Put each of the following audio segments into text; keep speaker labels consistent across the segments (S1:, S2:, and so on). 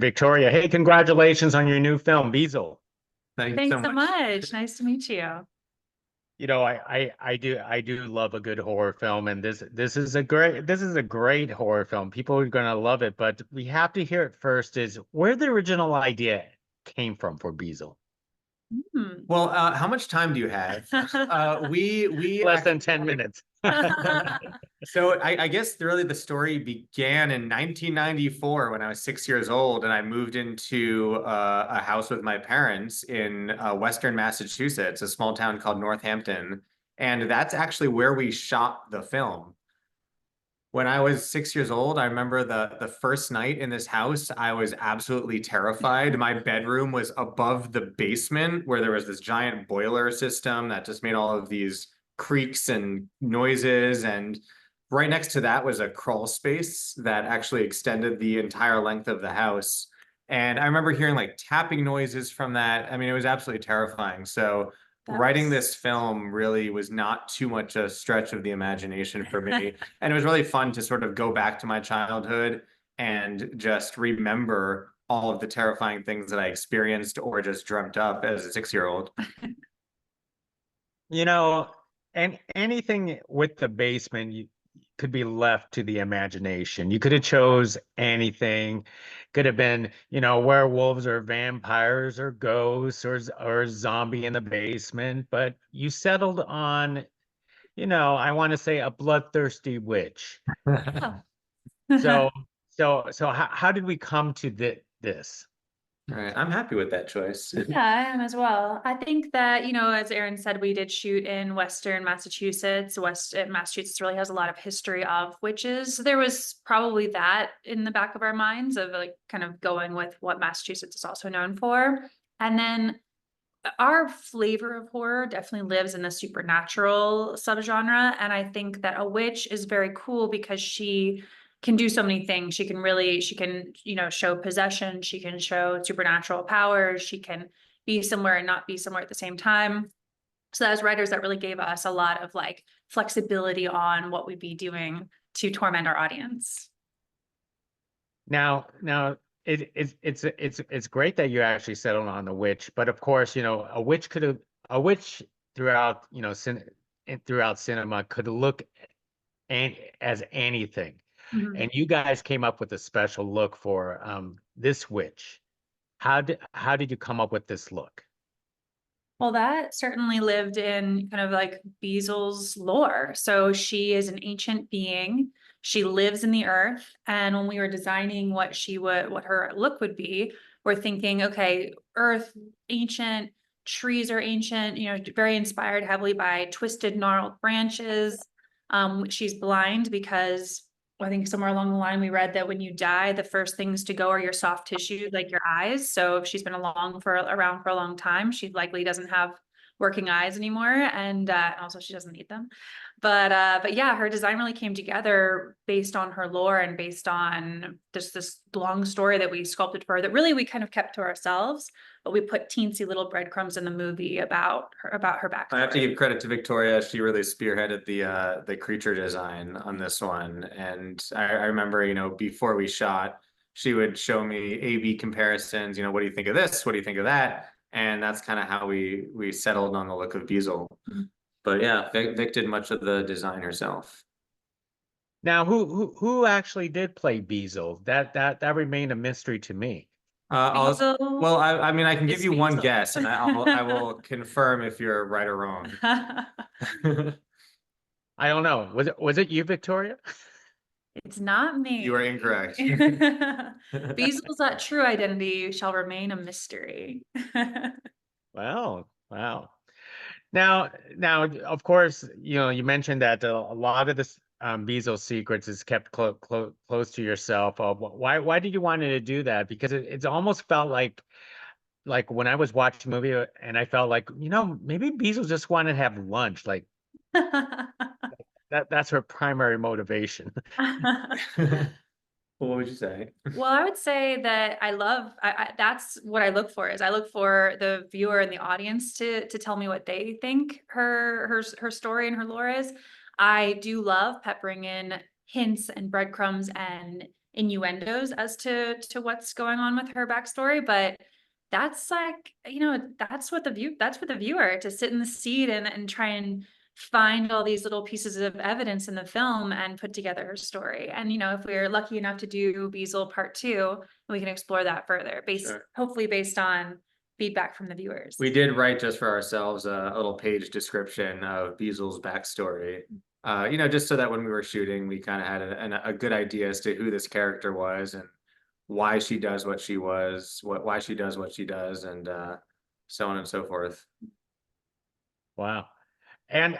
S1: And Victoria, hey, congratulations on your new film, Beezel.
S2: Thanks
S3: Thanks
S2: so
S3: so
S2: much.
S3: much. Nice to meet you.
S1: I do love a good horror film, and this is a great horror film. People are gonna love it, but we have to hear it first. Is where the original idea came from for Beezel?
S3: Hmm.
S2: Well, how much time do you have? We
S1: Less than
S2: actually
S1: 10 minutes.
S2: so I guess really the story began in 1994 when I was 6 years old, and I moved into a house with my parents in Western Massachusetts, a small town called Northampton, and that's actually where we shot the film. When I was 6 years old, I remember the first night in this house, I was absolutely terrified. My bedroom was above the basement where there was this giant boiler system that just made all of these creaks and noises. And right next to that was a crawl space that actually extended the entire length of the house. And I remember hearing like tapping noises from that. I mean, it was absolutely terrifying. So writing
S3: That's
S2: this film really was not too much a stretch of the imagination for me. And it was really fun to sort of go back to my childhood and just remember all of the terrifying things that I experienced or just dreamt up as a 6 year old.
S1: You know, and anything with the basement could be left to the imagination. You could have chose anything. Could have been, werewolves or vampires or ghosts or zombie in the basement, but you settled on, I want to say a bloodthirsty witch.
S3: oh.
S1: So, so how did we come to this?
S2: All right, I'm happy with that choice.
S3: Yeah, I am as well. I think that, as Aaron said, we did shoot in Western Massachusetts. Massachusetts really has a lot of history of witches. There was probably that in the back of our minds of like kind of going with what Massachusetts is also known for. And then our flavor of horror definitely lives in the supernatural subgenre. And I think that a witch is very cool because she can do so many things. She can, show possession. She can show supernatural powers. She can be somewhere and not be somewhere at the same time. So as writers, that really gave us a lot of like flexibility on what we'd be doing to torment our audience.
S1: Now it's great that you actually settled on the witch, but of course, a witch throughout, throughout cinema could look as anything.
S3: Mhm.
S1: And you guys came up with a special look for this witch. How did you come up with this look?
S3: Well, that certainly lived in kind of like Beezel's lore. So she is an ancient being. She lives in the earth. And when we were designing what her look would be, we're thinking, okay, earth, ancient, trees are ancient, very inspired heavily by twisted, gnarled branches. She's blind because I think somewhere along the line we read that when you die, the first things to go are your soft tissue, like your eyes. So if she's been around for a long time, she likely doesn't have working eyes anymore, and also she doesn't need them. But yeah, her design really came together based on her lore and based on just this long story that we sculpted for her that really we kind of kept to ourselves, but we put teensy little breadcrumbs in the movie about her
S2: I have to
S3: backstory.
S2: give credit to Victoria. She really spearheaded the creature design on this one. And I remember, before we shot, she would show me A/B comparisons. What do you think of this? What do you think of that? And that's kind of how we settled on the look of Beazle. But yeah, Vic did much of the design herself.
S1: Now, who actually did play Beezel? That remained a mystery to me.
S3: Beezel
S2: Well, I mean, I can give
S3: is
S2: you one
S3: Beezel.
S2: guess, and I will confirm if you're right or wrong.
S1: I don't know. Was it you, Victoria?
S3: It's not
S2: You are
S3: me.
S2: incorrect.
S3: Beazel's true identity shall remain a mystery.
S1: Well, wow. Now, of course, you mentioned that a lot of this Beezel secrets is kept close to yourself. Why did you want to do that? Because it's almost felt like when I was watching the movie and I felt like, maybe Beezel just wanted to have lunch. Like that's her primary motivation.
S2: What would you say?
S3: Well, I would say that that's what I look for is I look for the viewer and the audience to tell me what they think her story and her lore is. I do love peppering in hints and breadcrumbs and innuendos as to what's going on with her backstory, but that's like, that's what the viewer to sit in the seat and try and find all these little pieces of evidence in the film and put together her story. And if we're lucky enough to do Beezel Part 2, we can explore that further, hopefully based on feedback from the viewers.
S2: We did write just for ourselves a little page description of Beezel's backstory. Just so that when we were shooting, we kind of had a good idea as to who this character was and why she does what she was, why she does what she does, and so on and so forth.
S1: Wow. I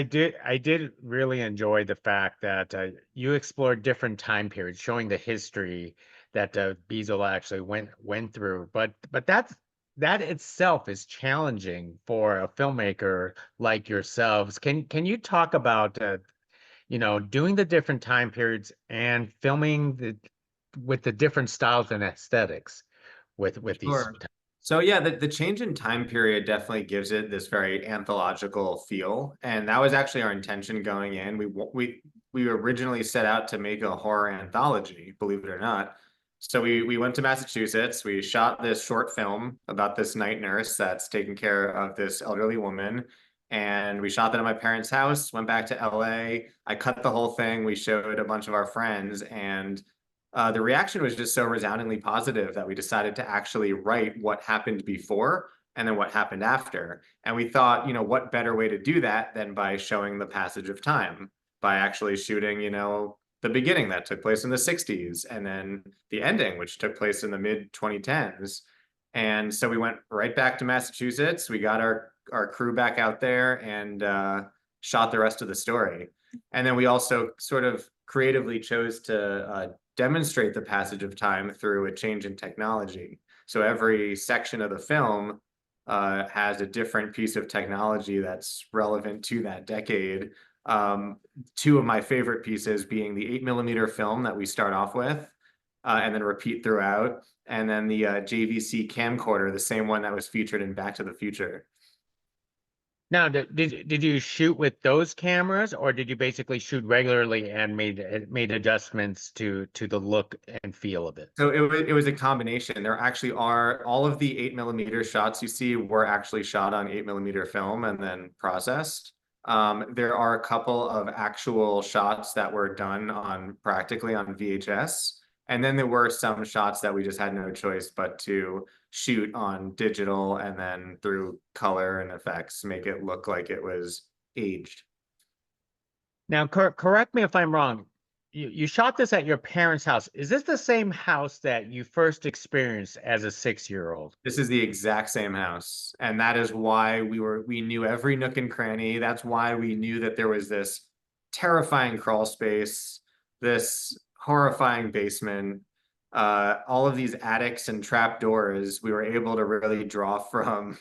S1: did really enjoy the fact that you explored different time periods, showing the history that Beezel actually went through. But that itself is challenging for a filmmaker like yourselves. Can you talk about doing the different time periods and filming with the different styles and aesthetics with these?
S2: Sure. So yeah, the change in time period definitely gives it this very anthological feel, and that was actually our intention going in. We originally set out to make a horror anthology, believe it or not. So we went to Massachusetts. We shot this short film about this night nurse that's taking care of this elderly woman, and we shot that at my parents' house. Went back to LA. I cut the whole thing. We showed a bunch of our friends, and the reaction was just so resoundingly positive that we decided to actually write what happened before and then what happened after. And we thought, what better way to do that than by showing the passage of time, by actually shooting, the beginning that took place in the 60s and then the ending, which took place in the mid 2010s. And so we went right back to Massachusetts. We got our crew back out there and shot the rest of the story. And then we also sort of creatively chose to demonstrate the passage of time through a change in technology. So every section of the film has a different piece of technology that's relevant to that decade. Two of my favorite pieces being the 8mm film that we start off with and then repeat throughout, and then the JVC camcorder, the same one that was featured in Back to the Future.
S1: Now, did you shoot with those cameras, or did you basically shoot regularly and made adjustments to the look and feel of it?
S2: So it was a combination. There actually are all of the 8mm shots you see were actually shot on 8mm film and then processed. There are a couple of actual shots that were done practically on VHS. And then there were some shots that we just had no choice but to shoot on digital and then through color and effects, make it look like it was aged.
S1: Now, correct me if I'm wrong. You shot this at your parents' house. Is this the same house that you first experienced as a 6-year-old?
S2: This is the exact same house. And that is why we knew every nook and cranny. That's why we knew that there was this terrifying crawl space, this horrifying basement, all of these attics and trap doors we were able to really draw from.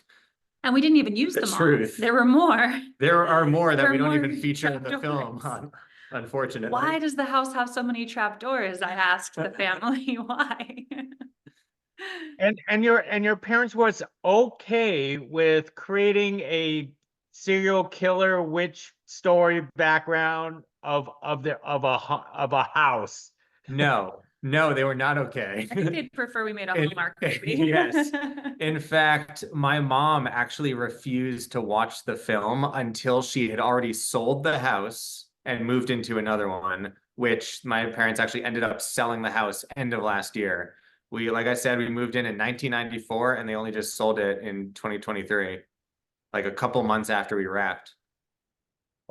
S3: And we didn't even use them
S2: truth.
S3: all. There were more.
S2: There are more that
S3: There
S2: we don't
S3: are
S2: even
S3: more
S2: feature in the
S3: trap
S2: film,
S3: doors.
S2: unfortunately.
S3: Why does the house have so many trap doors? I asked the family. Why?
S1: And your parents was okay with creating a serial killer witch story background of a house.
S2: No, they were not okay.
S3: I think they'd prefer we made a Hallmark movie.
S2: Yes. In fact, my mom actually refused to watch the film until she had already sold the house and moved into another one, which my parents actually ended up selling the house end of last year. Like I said, we moved in 1994 and they only just sold it in 2023, like a couple months after we wrapped.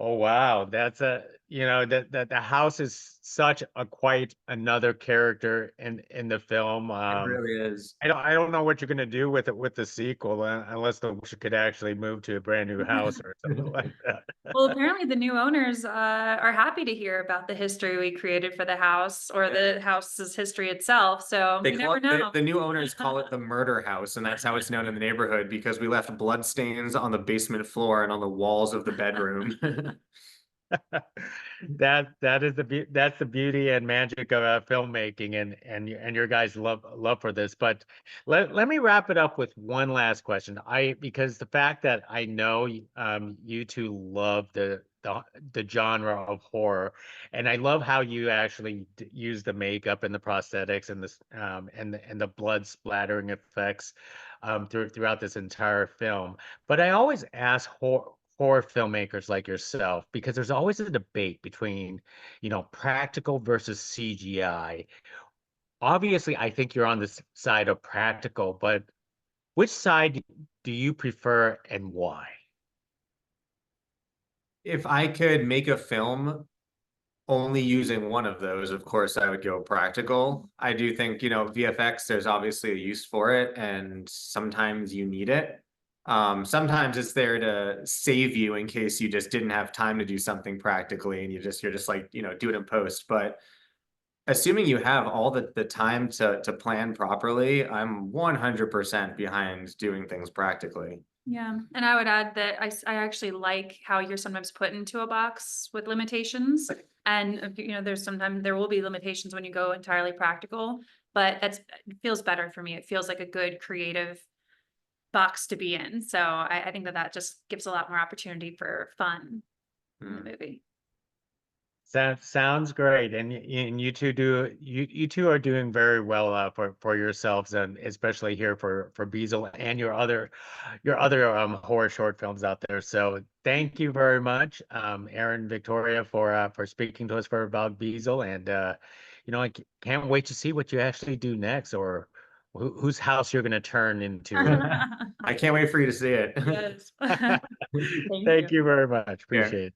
S1: Oh wow, that's that the house is such a quite another character in the film.
S2: It really is.
S1: I don't know what you're gonna do with it with the sequel unless the witch could actually move to a brand new house or something like that.
S3: Well, apparently the new owners are happy to hear about the history we created for the house or the house's history itself. So
S2: They
S3: you
S2: call
S3: never
S2: it,
S3: know.
S2: the new owners call it the murder house, and that's how it's known in the neighborhood because we left blood stains on the basement floor and on the walls of the bedroom.
S1: That's the beauty and magic of filmmaking and your guys' love for this. But let me wrap it up with one last question. Because the fact that I know you two love the genre of horror. And I love how you actually use the makeup and the prosthetics and and the blood splattering effects throughout this entire film. But I always ask horror filmmakers like yourself, because there's always a debate between, practical versus CGI. Obviously, I think you're on the side of practical, but which side do you prefer and why?
S2: If I could make a film only using one of those, of course, I would go practical. I do think, VFX, there's obviously a use for it, and sometimes you need it. Sometimes it's there to save you in case you just didn't have time to do something practically and you're just like, do it in post. But assuming you have all the time to plan properly, I'm 100% behind doing things practically.
S3: Yeah, and I would add that I actually like how you're sometimes put into a box with limitations. And there will be limitations when you go entirely practical, but it feels better for me. It feels like a good creative box to be in. So I think that just gives a lot more opportunity for fun in the movie.
S1: Sounds great, and you two you two are doing very well for yourselves, and especially here for Beezel and your other horror short films out there. So thank you very much, Aaron, Victoria, for speaking to us for about Beezel, and I can't wait to see what you actually do next, or whose house you're going to turn into.
S2: I can't wait for you to see it.
S3: Yes.
S1: Thank you very much.
S2: Yeah.
S1: Appreciate it.